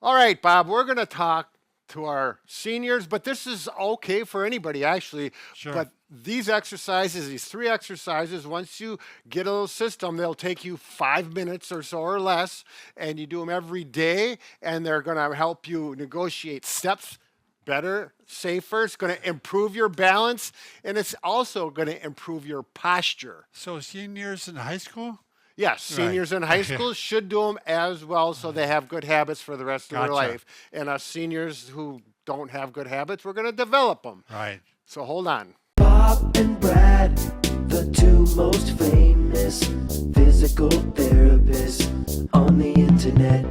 All right, Bob, we're going to talk to our seniors, but this is okay for anybody actually. Sure. But these exercises, these three exercises, once you get a little system, they'll take you 5 minutes or so or less, and you do them every day, and they're going to help you negotiate steps better, safer. It's going to improve your balance, and it's also going to improve your posture. So seniors in high school? Yes, Right. seniors in high school should do them as well so they have good habits for the rest of their Gotcha. life. And us seniors who don't have good habits, we're going to develop them. Right. So hold on. Bob and Brad, the two most famous physical therapists on the internet.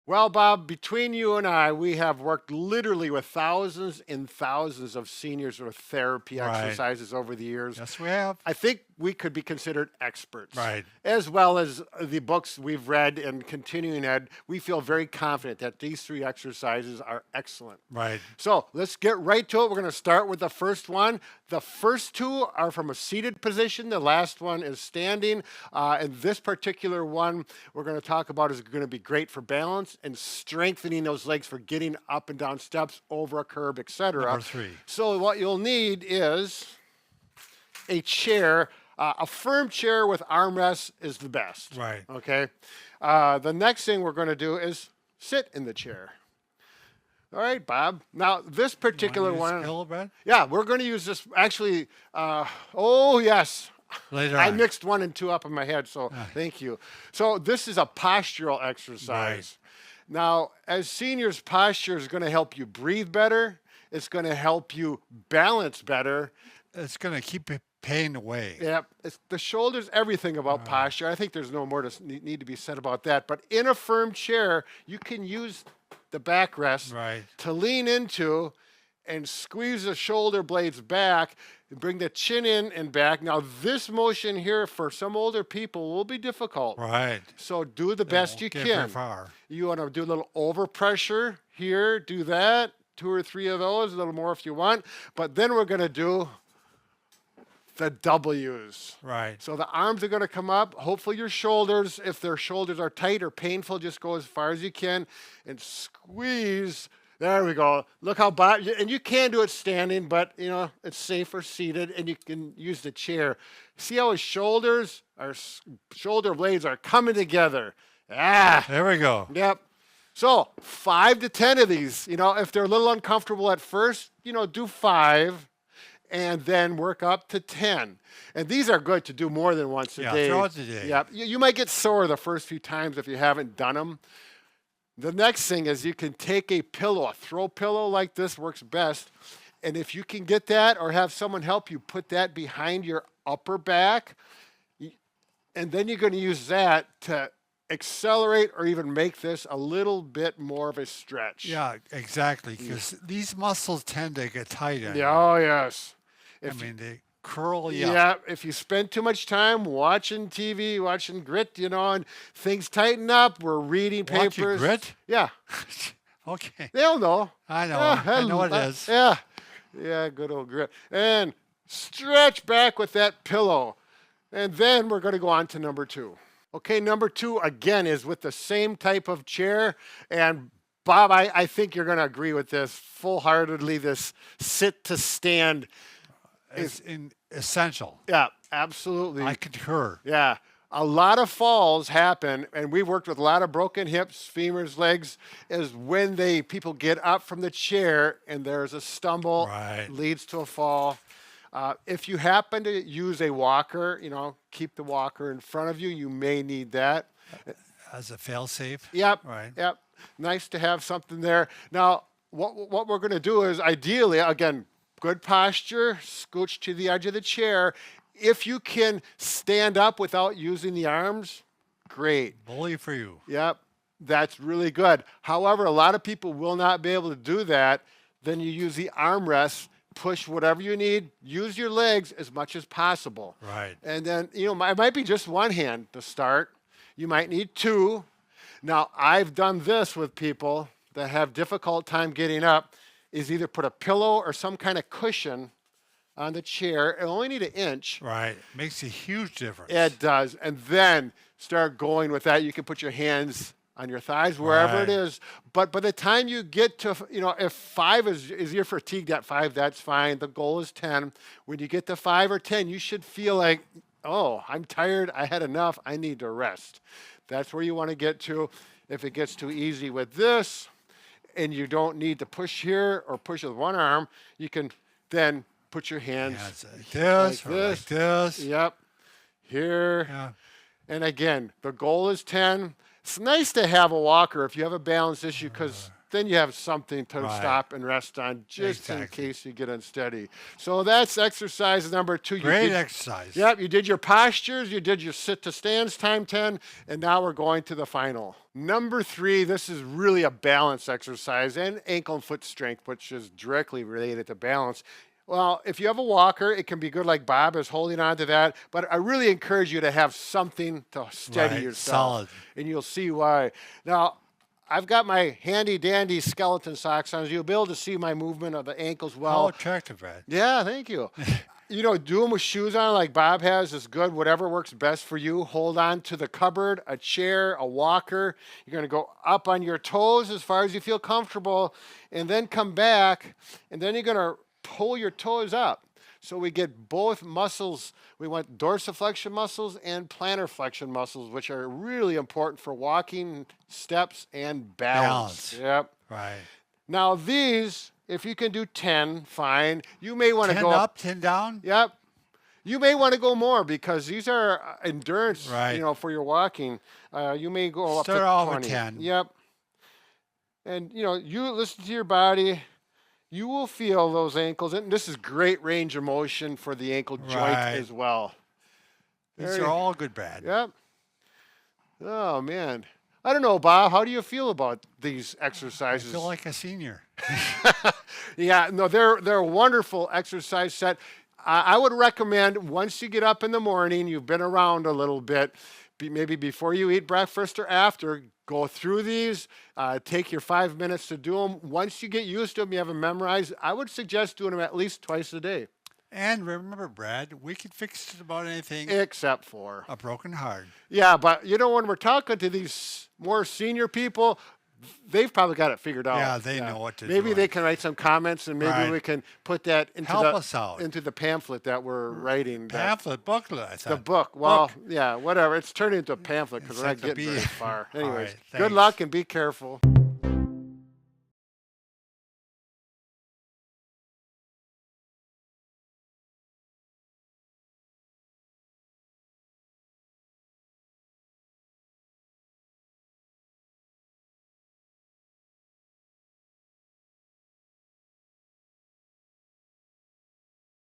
Well, Bob, between you and I, we have worked literally with thousands and thousands of seniors with therapy Right. exercises over the years. Yes, we have. I think we could be considered experts. Right. As well as the books we've read and continuing ed, we feel very confident that these three exercises are excellent. Right. So let's get right to it. We're going to start with the first one. The first two are from a seated position. The last one is standing. And this particular one we're going to talk about is going to be great for balance and strengthening those legs for getting up and down steps, over a curb, etc. Number 3. So what you'll need is a chair. A firm chair with armrests is the best. Right. Okay. The next thing we're going to do is sit in the chair. All right, Bob. Now, this particular one. Pillow, Brad? Yeah, we're going to use this. Actually, oh, yes. Later I on. mixed 1 and 2 up in my head, so thank you. So, this is a postural exercise. Right. Now, as seniors, posture is going to help you breathe better, it's going to help you balance better. It's going to keep pain away. Yep, it's the shoulders, everything about posture. I think there's no more to need to be said about that. But in a firm chair, you can use the backrest Right. to lean into and squeeze the shoulder blades back and bring the chin in and back. Now, this motion here for some older people will be difficult. Right. So do the best Won't you get very can. far. You want to do a little overpressure here, do that. 2 or 3 of those, a little more if you want. But then we're going to do the W's. Right. So the arms are going to come up. Hopefully your shoulders, if their shoulders are tight or painful, just go as far as you can and squeeze. There we go. Look how, and you can do it standing, but you know, it's safer seated and you can use the chair. See how his shoulders, our shoulder blades are coming together. There we go. Yep. So 5 to 10 of these, you know, if they're a little uncomfortable at first, you know, do 5 and then work up to 10. And these are good to do more than once a day. Throughout the day. Yep. You might get sore the first few times if you haven't done them. The next thing is you can take a pillow, a throw pillow like this works best. And if you can get that or have someone help you, put that behind your upper back. And then you're going to use that to accelerate or even make this a little bit more of a stretch. Yeah, exactly. Because these muscles tend to get tight. On Yeah, oh, yes. you. I mean, they curl you Yeah, up. if you spend too much time watching TV, watching Grit, you know, and things tighten up, we're reading Watching papers. Grit? Yeah, Okay. they'll know. I know. Yeah, I know what it is. Yeah, yeah, good old Grit. And stretch back with that pillow. And then we're going to go on to number 2. Okay, number 2, again, is with the same type of chair. And Bob, I think you're going to agree with this full-heartedly, this sit to stand. It's essential. Yeah, absolutely. I concur. Yeah. A lot of falls happen, and we've worked with a lot of broken hips, femurs, legs, is when people get up from the chair and there's a stumble, Right. leads to a fall. If you happen to use a walker, you know, keep the walker in front of you. You may need that. As a fail-safe. Yep. Right. Yep. Nice to have something there. Now, what we're going to do is ideally, again, good posture, scooch to the edge of the chair. If you can stand up without using the arms, great. Bully for you. Yep. That's really good. However, a lot of people will not be able to do that. Then you use the armrests, push whatever you need, use your legs as much as possible. Right. And then, you know, it might be just one hand to start. You might need 2. Now, I've done this with people that have difficult time getting up, is either put a pillow or some kind of cushion on the chair. It only need an inch. Right. Makes a huge difference. It does. And then start going with that. You can put your hands on your thighs, wherever it Right. is. But by the time you get to, if 5 is you're fatigued at 5, that's fine. The goal is 10. When you get to 5 or 10, you should feel like, oh, I'm tired. I had enough. I need to rest. That's where you want to get to. If it gets too easy with this and you don't need to push here or push with one arm, you can then put your hands Like this, like or like this. Yep. Here. Yeah. And again, the goal is 10. It's nice to have a walker if you have a balance issue because then you have something to Right. stop and rest on just in Exactly. case you get unsteady. So that's exercise number 2. You Great did- exercise. Yep, you did your postures, you did your sit to stands time 10, and now we're going to the final. Number 3, this is really a balance exercise and ankle and foot strength, which is directly related to balance. Well, if you have a walker, it can be good like Bob is holding on to that, but I really encourage you to have something to steady Right, yourself. solid. And you'll see why. Now, I've got my handy dandy skeleton socks on. You'll be able to see my movement of the ankles How well. attractive, Brad. Yeah, thank you. Do them with shoes on like Bob has is good. Whatever works best for you. Hold on to the cupboard, a chair, a walker. You're going to go up on your toes as far as you feel comfortable, and then come back, and then you're going to pull your toes up. So we get both muscles. We want dorsiflexion muscles and plantar flexion muscles, which are really important for walking, steps, and balance. Yep. Right. Now these, if you can do 10, fine. You may want to 10 go up, 10 down. Yep. You may want to go more because these are endurance, Right. For your walking. You may go up Start to off with 20. 10. Yep. And, you listen to your body. You will feel those ankles. And this is great range of motion for the ankle joint Right. as well. These There are you- all good, Brad. Yep. Oh, man. I don't know, Bob. How do you feel about these I exercises? feel like a senior. Yeah, no, they're a wonderful exercise set. I would recommend once you get up in the morning, you've been around a little bit, maybe before you eat breakfast or after, go through these, take your 5 minutes to do them. Once you get used to them, you have them memorized. I would suggest doing them at least twice a day, And remember, Brad, we can fix just about anything except for. a broken heart. Yeah, but when we're talking to these more senior people, they've probably got it figured out. Yeah, they know what to do. Maybe they can write some comments, and maybe Right. we can put that into Help us out. into the pamphlet that we're writing. Pamphlet, booklet, I The thought. book. Well, yeah, whatever. It's turned into a pamphlet because we're not getting very Encyclopedia. far. All Anyways, right, good thanks. luck and be careful.